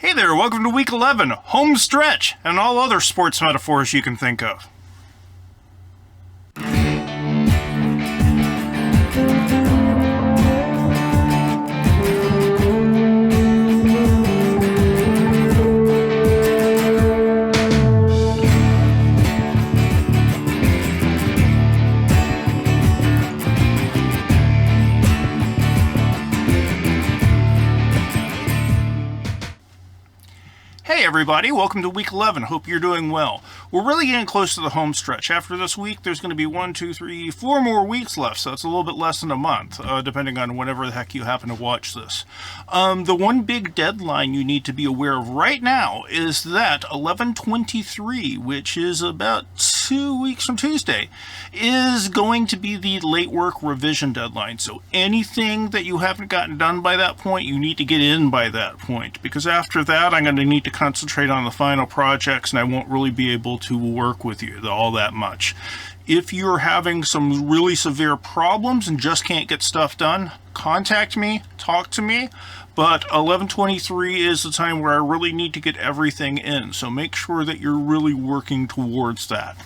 Hey there, welcome to week 11, home stretch, and all other sports metaphors you can think of. Hey everybody, welcome to week 11. Hope you're doing well. We're really getting close to the home stretch. After this week, there's going to be 4 more weeks left, so it's a little bit less than a month, depending on whenever the heck you happen to watch this. The one big deadline you need to be aware of right now is that 11/23, which is about 2 weeks from Tuesday, is going to be the late work revision deadline. So anything that you haven't gotten done by that point, you need to get in by that point, because after that, I'm going to need to concentrate on the final projects and I won't really be able to work with you all that much. If you're having some really severe problems and just can't get stuff done, contact me, talk to me, but 11/23 is the time where I really need to get everything in, so make sure that you're really working towards that.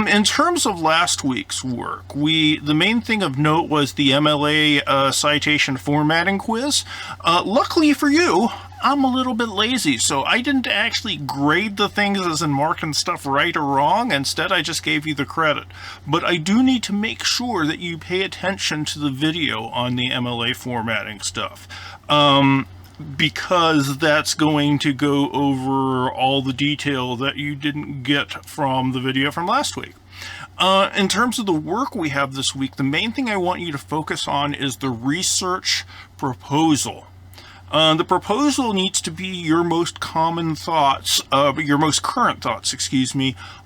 In terms of last week's work, the main thing of note was the MLA citation formatting quiz. Luckily for you, I'm a little bit lazy, so I didn't actually grade the things as in marking stuff right or wrong. Instead, I just gave you the credit. But I do need to make sure that you pay attention to the video on the MLA formatting stuff. Because that's going to go over all the detail that you didn't get from the video from last week. In terms of the work we have this week, the main thing I want you to focus on is the research proposal. The proposal needs to be your most common thoughts, your most current thoughts,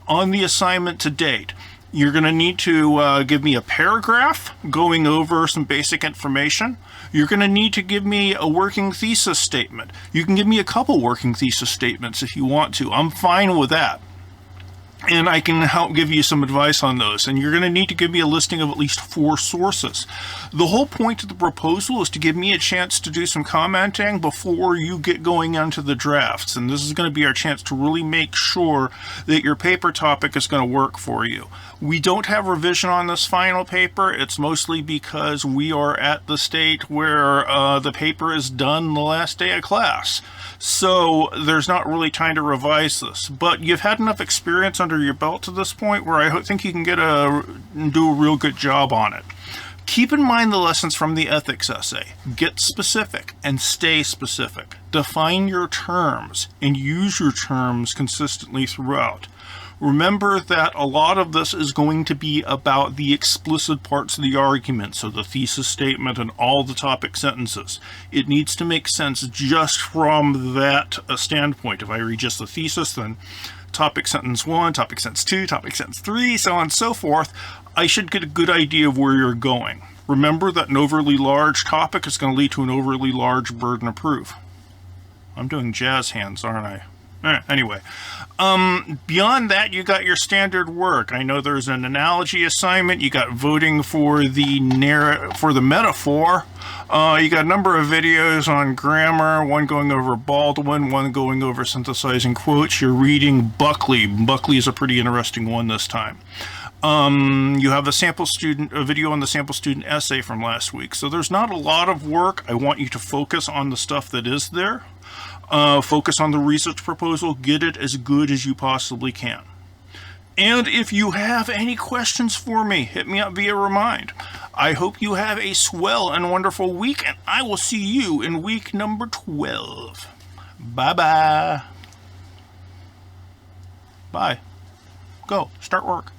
on the assignment to date. You're going to need to give me a paragraph going over some basic information. You're going to need to give me a working thesis statement. You can give me a couple working thesis statements if you want to. I'm fine with that. And I can help give you some advice on those. And you're going to need to give me a listing of at least 4 sources. The whole point of the proposal is to give me a chance to do some commenting before you get going onto the drafts. And this is going to be our chance to really make sure that your paper topic is going to work for you. We don't have revision on this final paper. It's mostly because we are at the state where the paper is done the last day of class. So there's not really time to revise this. But you've had enough experience under your belt to this point where I think you can do a real good job on it. Keep in mind the lessons from the ethics essay. Get specific and stay specific. Define your terms and use your terms consistently throughout. Remember that a lot of this is going to be about the explicit parts of the argument, so the thesis statement and all the topic sentences. It needs to make sense just from that standpoint. If I read just the thesis, then topic sentence 1, topic sentence 2, topic sentence 3, so on and so forth, I should get a good idea of where you're going. Remember that an overly large topic is going to lead to an overly large burden of proof. I'm doing jazz hands, aren't I? Anyway, beyond that, you got your standard work. I know there's an analogy assignment. You got voting for the metaphor. You got a number of videos on grammar, one going over Baldwin, one going over synthesizing quotes. You're reading Buckley. Buckley is a pretty interesting one this time. You have a video on the sample student essay from last week. So there's not a lot of work. I want you to focus on the stuff that is there. Focus on the research proposal. Get it as good as you possibly can. And if you have any questions for me, hit me up via Remind. I hope you have a swell and wonderful week, and I will see you in week number 12. Bye-bye. Bye. Go. Start work.